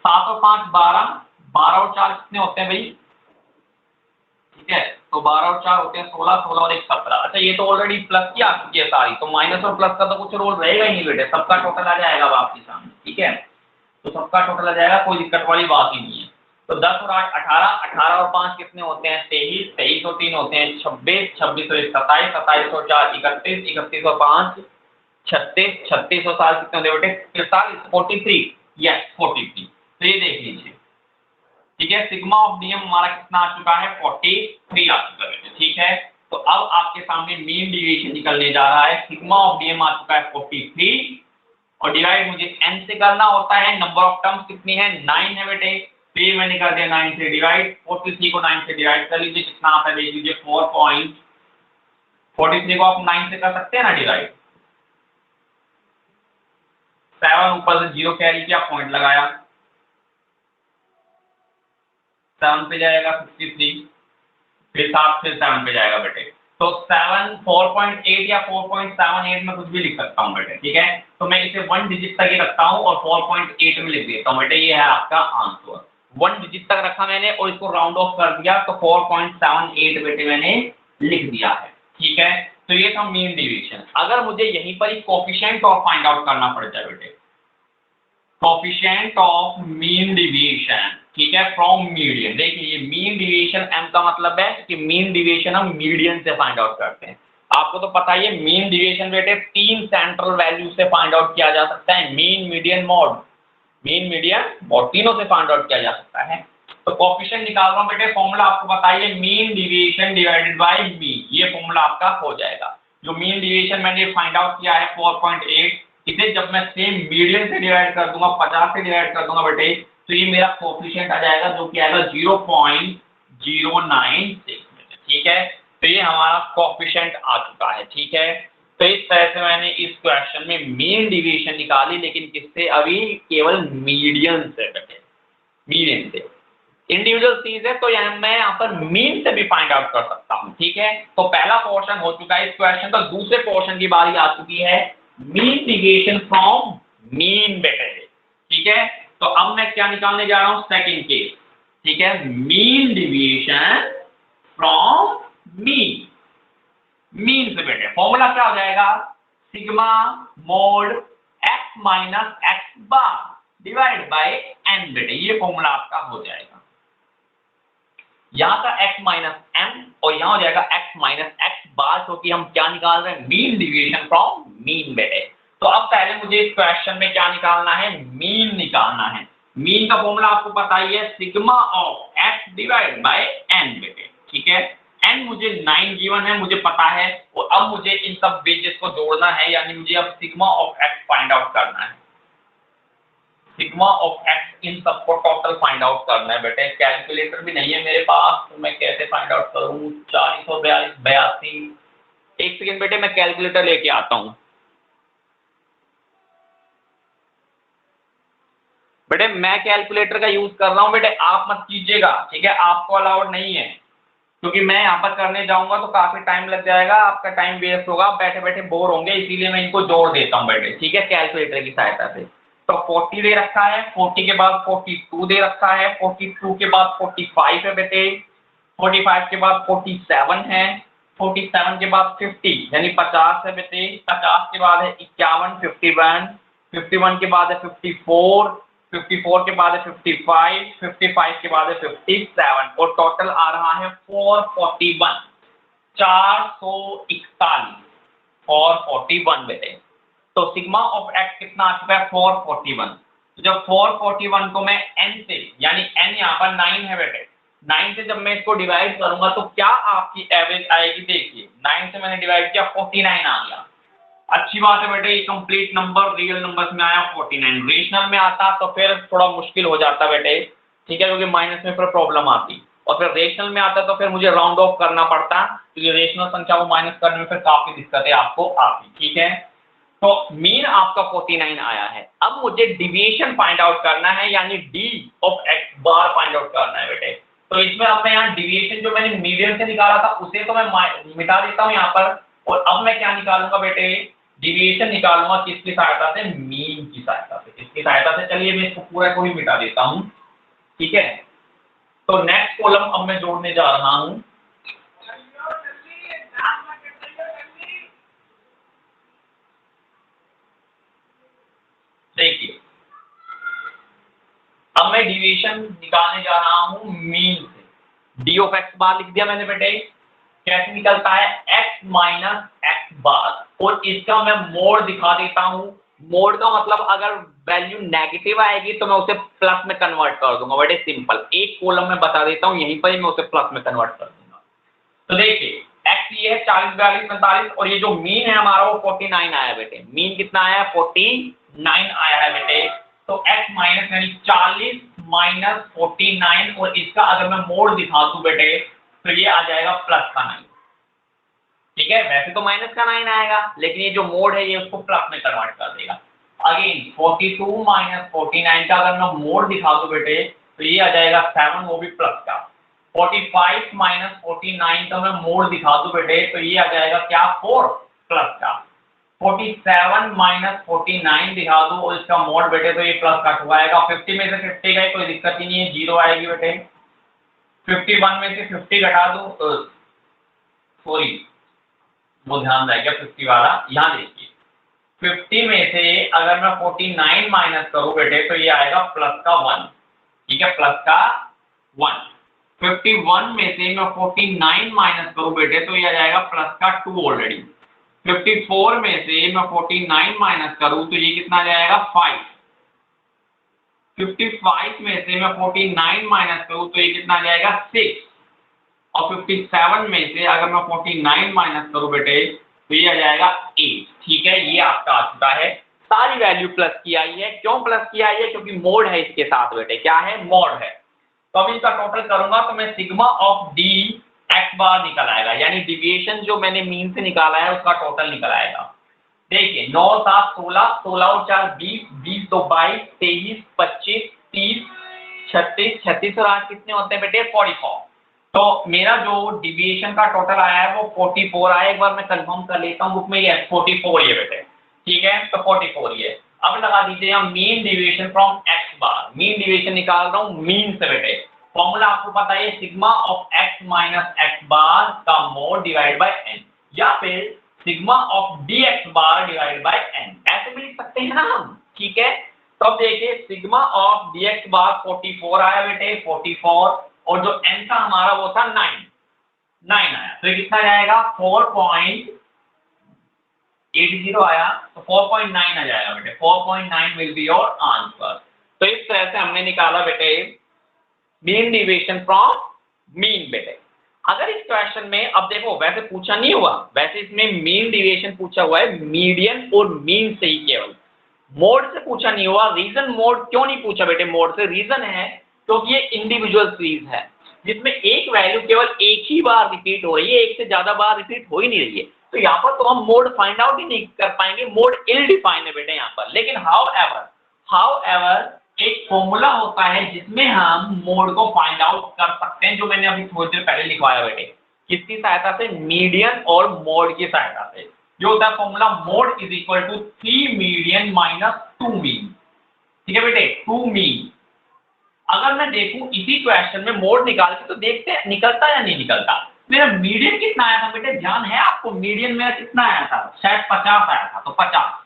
7 और 5 12, 12 और 4 कितने होते हैं भाई, ठीक है, तो 12 और 4 होते हैं 16, 16 और 1 17। अच्छा ये तो ऑलरेडी प्लस की आ चुकी है सारी, तो माइनस और प्लस का तो कुछ रोल रहेगा ही नहीं बेटे, सबका टोटल आ जाएगा अब आपके सामने, ठीक है। तो सबका टोटल आ जाएगा, कोई दिक्कत वाली बात ही नहीं है। तो 10 और 8 18, 18 और 5 कितने होते हैं 23, 23 और 3 होते हैं 26, 26 और 1 27, 27 और 4 31, 31 और 5 36, 36 और 7 कितने होते हैं बेटे 43, 43, यस 43। तो ये देख लीजिए, ठीक है, सिग्मा ऑफ डीएम हमारा कितना आ चुका है 43 आ चुका है बेटे, ठीक है। तो अब आपके सामने मीन डेविएशन निकलने जा रहा है। सिग्मा ऑफ डीएम आ चुका है 43 और डिवाइड मुझे n से करना होता है। नंबर ऑफ टर्म्स कितनी है 9 है बेटे, तो ये मैंने कर दिया 9 से डिवाइड। 43 को 9 से डिवाइड कर लीजिए, कितना आता है देख लीजिए 4.43 को आप 9 से कर सकते हैं ना डिवाइड। 7 ऊपर से 0 कैरी किया, पॉइंट लगाया, 7 पे जाएगा 53, फिर 7 फिर 7 पे जाएगा बेटे। तो 7 4.8 या 4.78 में कुछ भी लिख सकता हूँ बेटे, ठीक है। तो मैं इसे 1 डिजिट तक ही रखता हूँ और 4.8 में लिख देता हूँ बेटे, ये है आपका आंसर। 1 डिजिट तक रखा मैंने और इसको राउंड ऑफ कर दिया तो 4.78 बेटे मैंने लिख दिया है, ठीक है। तो ये था मीन डिवीजन। अगर मुझे यहीं पर ही कोफिशिएंट ऑफ फाइंड आउट करना पड़ जाए बेटे, कोफिशिएंट ऑफ मीन डिवीजन, ठीक है, फ्रॉम मीडियन। देखिए ये मीन डिवीजन एम का मतलब है कि मीन डिवीजन हम मीडियन से फाइंड आउट करते हैं। आपको तो पता ही है मीन डिवीजन बेटे 3 सेंट्रल वैल्यू से फाइंड आउट किया जा सकता है, mean, median, mod. Mean, median, mode तीनों से फाइंड आउट किया जा सकता है। तो कोफिशिएंट निकाल रहा हूं बेटे, फॉर्मूला आपको बताइए mean division divided by mean, ये फॉर्मूला आपका हो जाएगा। जो मीन डिवीजन मैंने फाइंड आउट किया है 4.8, इसे जब मैं सेम मीडियन से डिवाइड कर दूंगा, 50 से डिवाइड कर दूंगा बेटे, तो ये मेरा कोफिशिएंट आ जाएगा जो कि आएगा 0.096। ठीक है, तो ये हमारा कोफिशिएंट आ चुका है। ठीक है, तो इस तरह से मैंने इस क्वेश्चन में मीन डिवीजन निकाली, लेकिन किससे? अभी केवल मीडियन से बेटे, मीडियन से। इंडिविजुअल चीज है तो मैं यहाँ पर मीन से भी फाइंड आउट कर सकता हूँ। ठीक है, तो पहला पोर्शन हो चुका है इस क्वेश्चन का। दूसरे पोर्शन की बारी आ चुकी है, मीन डिवीजन फ्रॉम मीन बेटे। ठीक है, तो अब मैं क्या निकालने जा रहा हूँ? Second case. ठीक है, mean division from mean, mean से बेटे फॉर्मूला क्या हो जाएगा? Sigma mod x minus x bar divide by n बेटे, ये फॉर्मूला आपका हो जाएगा। यहाँ का x माइनस एम और यहाँ हो जाएगा x माइनस एक्स बार, क्योंकि हम क्या निकाल रहे हैं? मीन डिवीजन फ्रॉम मीन बेटे। तो अब पहले मुझे इस क्वेश्चन में क्या निकालना है? मीन निकालना है। मीन का फॉर्मूला आपको पता ही है, sigma of x divide by n बेटे। ठीक है, n मुझे 9 गिवन है, मुझे पता है, और अब मुझे इन सब वेजेस को जोड़ना है, यानी मुझे अब sigma of x find out करना है। सिग्मा ऑफ एक्स इन सबको टोटल फाइंड आउट करना है बेटे। कैलकुलेटर भी नहीं है मेरे पास, तो मैं कैसे फाइंड आउट करूं? 442 82। एक सेकेंड बेटे, मैं कैलकुलेटर लेके आता हूं। बेटे मैं कैलकुलेटर का यूज कर रहा हूं बेटे, आप मत कीजिएगा। ठीक है, आपको अलाउड नहीं है, क्योंकि मैं यहाँ पर करने जाऊंगा तो काफी टाइम लग जाएगा, आपका टाइम वेस्ट होगा, बैठे बैठे बोर होंगे, इसीलिए मैं इनको जोड़ देता हूँ बेटे। ठीक है, कैलकुलेटर की सहायता से। तो 40 दे रखा है, 40 के बाद 42 दे रखा है, 42 के बाद 45 है बेटे, 45 के बाद 47 है, 47 के बाद 50 यानी 50 है बेटे, 50 के बाद है 51, 51, 51 के बाद है 54, 54 के बाद है 55, 55 के बाद है 57, और टोटल आ रहा है 441, 441, 441 बेटे। तो सिग्मा ऑफ एक्स कितना आ चुका है? 441। तो जब 441 को मैं n से, यानी n यहाँ पर 9 है बेटे, 9 से जब मैं इसको डिवाइड करूंगा तो क्या आपकी एवरेज आएगी? देखिए 9 से मैंने डिवाइड किया, 49 आ गया। अच्छी बात है बेटे, ये कंप्लीट नंबर रियल नंबर्स में आया 49। रेशनल में आता तो फिर थोड़ा मुश्किल हो जाता बेटे। ठीक है, क्योंकि माइनस में फिर प्रॉब्लम आती, और फिर रेशनल में आता तो फिर मुझे राउंड ऑफ करना पड़ता, क्योंकि रेशनल संख्या को माइनस करने में फिर काफी दिक्कतें आपको आती। ठीक है, तो मीन आपका 49 आया है। अब मुझे डिविएशन फाइंड आउट करना है, यानी D of x bar find out करना है बेटे। तो इसमें अब मैं यहाँ डिविएशन जो मैंने मीडियन से निकाला था उसे तो मैं मिटा देता हूँ यहाँ पर, और अब मैं क्या निकालूंगा बेटे? डिविएशन निकालूंगा किसकी सहायता से? मीन की सहायता से। किसकी सहायता से? चलिए मैं इसको पूरा को ही मिटा देता हूँ। ठीक है, तो नेक्स्ट कॉलम अब मैं जोड़ने जा रहा हूँ। देखिए अब मैं डिवीजन निकालने जा रहा हूं मीन से। डी ऑफ एक्स बार लिख दिया मैंने बेटे। कैसे निकलता है? एक्स माइनस एक्स बार, और इसका मैं मोड दिखा देता हूं। मोड का मतलब अगर वैल्यू नेगेटिव आएगी तो मैं उसे प्लस में कन्वर्ट कर दूंगा बेटे, सिंपल। एक कॉलम में बता देता हूं, यहीं पर ही मैं उसे प्लस में कन्वर्ट कर दूंगा। तो देखिए एक्स ये है 40 42 45, और ये जो मीन है हमारा वो 49 आया बेटे। मीन कितना आया? 49 आया है बेटे। तो x माइनस यानी 40 माइनस 49, और इसका अगर मैं मोड दिखा दूं बेटे तो ये आ जाएगा प्लस का 9। ठीक है, वैसे तो माइनस का 9 आएगा, लेकिन ये जो मोड है ये उसको प्लस में कन्वर्ट कर देगा। अगेन 42 माइनस 49 का अगर मैं मोड दिखा दूं बेटे तो ये आ जाएगा 7, वो भी प्लस का। 45 माइनस 49 का मैं मोड दिखा दूं बेटे तो ये आ जाएगा क्या? 4 प्लस का। 47 माइनस 49 दिखा दो और इसका मोड बेटे तो ये प्लस कट हुआ आएगा। 50 में से 50 गए, कोई दिक्कत ही नहीं है, 0 आएगी बेटे। 51 में से 50 घटा दो, सॉरी वो ध्यान रहेगा 50 वाला। यहाँ देखिए 50 में से अगर मैं 49 माइनस करूं बेटे तो ये आएगा प्लस का 1, ठीक है, प्लस का 1। 51 में से मैं 49 माइनस करूं बेटे तो ये आ जाएगा प्लस का 2 ऑलरेडी। 54 में से मैं 49 माइनस करूं तो ये कितना आ जाएगा 5। 55 में से मैं 49 माइनस करूं तो ये कितना आ जाएगा 6। और 57 में से अगर मैं 49 माइनस करूं बेटे तो ये आ जाएगा 8, ठीक है। ये आपका आ चुका है, सारी वैल्यू प्लस की आई है। क्यों प्लस की आई है? क्योंकि मोड है इसके साथ बेटे, क्या है? मोड है। तो अब इसका टोटल करूंगा तो मैं सिग्मा ऑफ डी एक्स बार निकल आएगा, यानी डिविएशन जो मैंने मीन से निकाला है उसका टोटल निकल आएगा। देखिए 9 7 16, 16 और 4 20, 20 2 22, 23 25, 30 36, 36 और 8 कितने होते हैं बेटे? 44। तो मेरा जो डिविएशन का टोटल आया है वो 44 आया। एक बार मैं कंफर्म कर लेता हूँ बुक में, ये 44 ये बेटे, ठीक है। तो 44 ये। अब लगा दीजिए हम mean deviation from X bar. Mean deviation निकाल रहा हूँ मीन से बेटे। फॉर्मूला आपको पता है, sigma of X minus x bar का मोड डिवाइड बाय एन, या फिर sigma of D X bar divide by N, ऐसे भी लिख सकते हैं ना हम, ठीक है। तो अब देखिए सिग्मा ऑफ डी एक्स बार 44 आया बेटे, 44, और जो n था हमारा वो था 9 आया। तो कितना जाएगा? 4.80 आया, तो 4.9 आ जाएगा बेटे। 4.9 विल बी योर आंसर। तो इस तरह से हमने निकाला बेटे मीन डिविएशन फ्रॉम मीन बेटे। अगर इस क्वेश्चन में अब देखो, वैसे पूछा नहीं हुआ, वैसे इसमें मीन डिविएशन पूछा हुआ है मीडियन और मीन से ही, केवल मोड से पूछा नहीं हुआ। रीजन मोड क्यों नहीं पूछा बेटे मोड से? रीजन है क्योंकि ये इंडिविजुअल सीरीज है जिसमें एक वैल्यू केवल एक ही बार रिपीट हो रही है, एक से ज्यादा बार रिपीट हो ही नहीं रही है। तो यहाँ पर तो हम मोड फाइंड आउट ही नहीं कर पाएंगे, मोड इल डिफाइन है बेटे यहाँ पर। लेकिन हाउएवर एक फॉर्मूला होता है जिसमें हम मोड को फाइंड आउट कर सकते हैं, जो मैंने अभी थोड़ी देर पहले लिखवाया बेटे। किसकी सहायता से? मीडियन और मोड की सहायता से। जो होता है formula, mode is equal to 3 median minus 2 mean, ठीक है बेटे, 2 मीन। अगर मैं देखूं इसी क्वेश्चन में मोड निकाल के, तो देखते हैं निकलता या नहीं निकलता। मेरा मीडियन कितना आया था बेटे? ध्यान है आपको, मीडियन मेरा कितना आया था? शायद 50 आया था। तो 50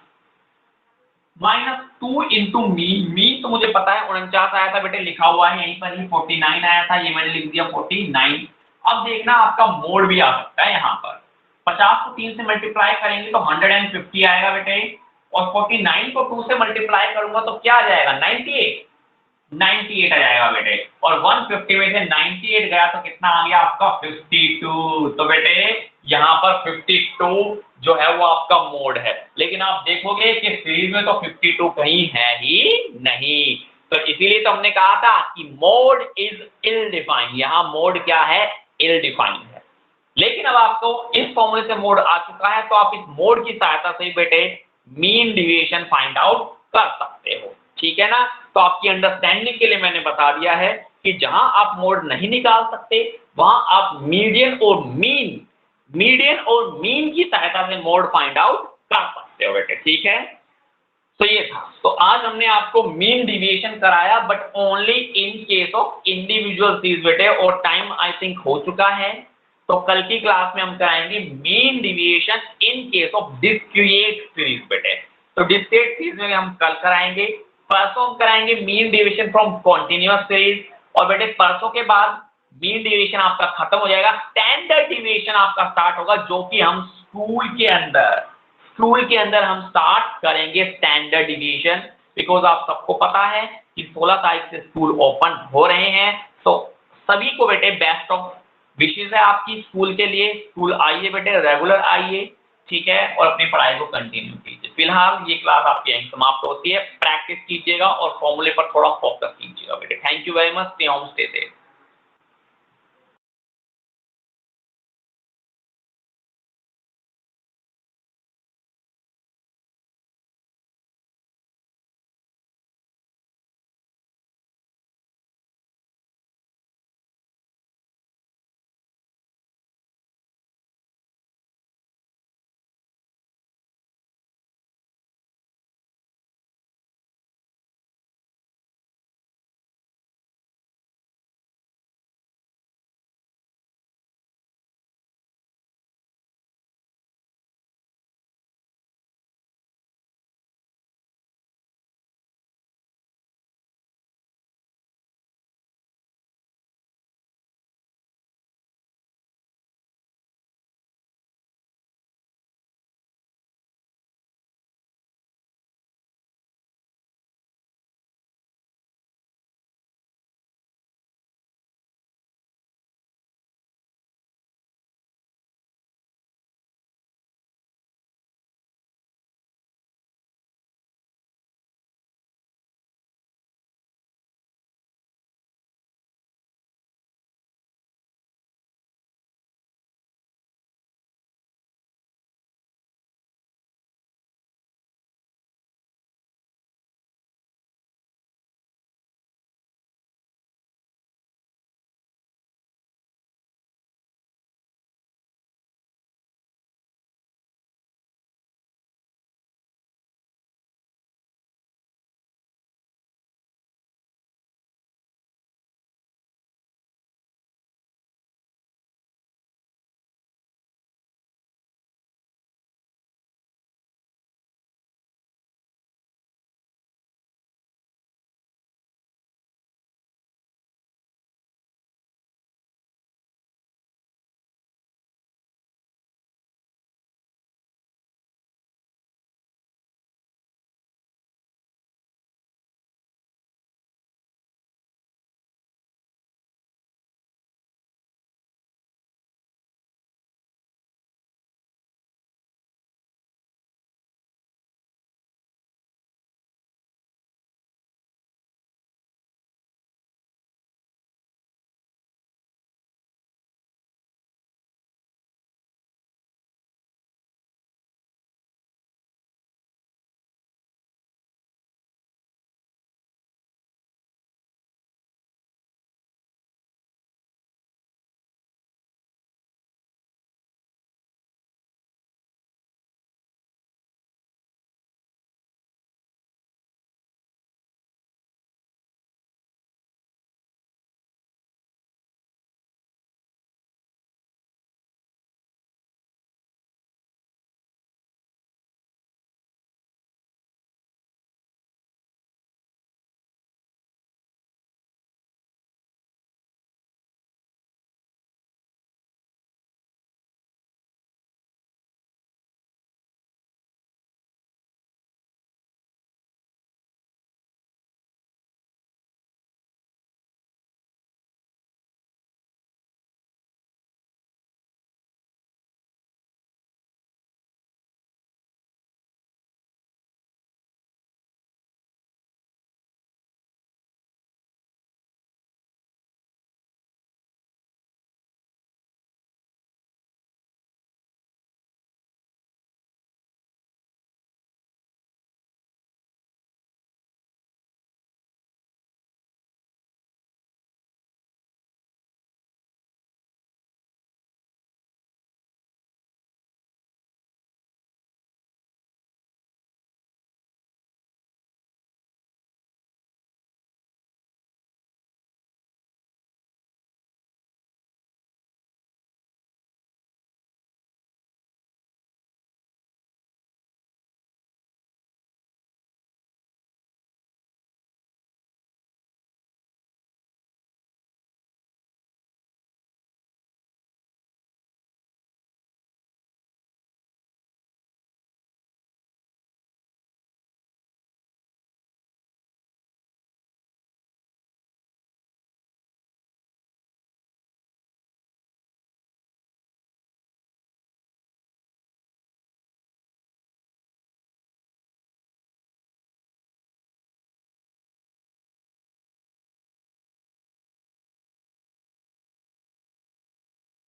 माइनस 2 इंटू मीन तो मुझे पता है 49 आया था बेटे, लिखा हुआ है यहीं पर ही। 49 आया था, ये मैंने लिख दिया 49। अब देखना आपका मोड भी आ सकता है यहाँ पर। 50 को 3 से मल्टीप्लाई करेंगे तो 150 आएगा बेटे, और 49 को 2 से मल्टीप्लाई करूंगा तो क्या आ जाएगा? 98 आ जाएगा बेटे। और 150 में से 98 गया तो कितना आ गया आपका? 52। तो बेटे यहाँ पर 52 जो है वो आपका मोड है। लेकिन आप देखोगे कि सीरीज में तो 52 कहीं है ही नहीं। तो इसीलिए तो हमने कहा था कि मोड इज इल डिफाइंड। यहाँ मोड क्या है? इल डिफाइंड है। लेकिन अब आपको इस फॉर्मूले से मोड आ चुका है, तो आप इस मोड की सहायता से बेटे मीन डिविएशन फाइंड आउट कर सकते हो, ठीक है ना। तो आपकी अंडरस्टैंडिंग के लिए मैंने बता दिया है कि जहां आप मोड नहीं निकाल सकते वहां आप मीडियन और मीन की सहायता से मोड फाइंड आउट कर सकते हो बेटे, ठीक है। तो ये था। तो आज हमने आपको मीन डिविएशन कराया, but only in case of individual series बेटे, और टाइम आई थिंक हो चुका है। तो कल की क्लास में हम कराएंगे mean deviation in case of discrete series बेटे। तो डिस्क्रीट सीरीज में हम कल कराएंगे। परसों हम कराएंगे mean deviation from continuous series, और बेटे परसों के बाद मीन डिविएशन आपका खत्म हो जाएगा, स्टैंडर्ड डिविएशन आपका स्टार्ट होगा, जो कि हम स्कूल के अंदर हम स्टार्ट करेंगे स्टैंडर्ड डिविएशन। बिकॉज आप सबको पता है कि 16 तारीख से स्कूल ओपन हो रहे हैं। तो सभी को बेटे बेस्ट ऑफ विशेष है आपकी स्कूल के लिए। स्कूल आइए बेटे, रेगुलर आइए, ठीक है, और अपनी पढ़ाई को कंटिन्यू कीजिए। फिलहाल ये क्लास आपकी यहीं समाप्त होती है। प्रैक्टिस कीजिएगा और फॉर्मूले पर थोड़ा फोकस कीजिएगा बेटे। Thank you very much. Stay home, stay safe.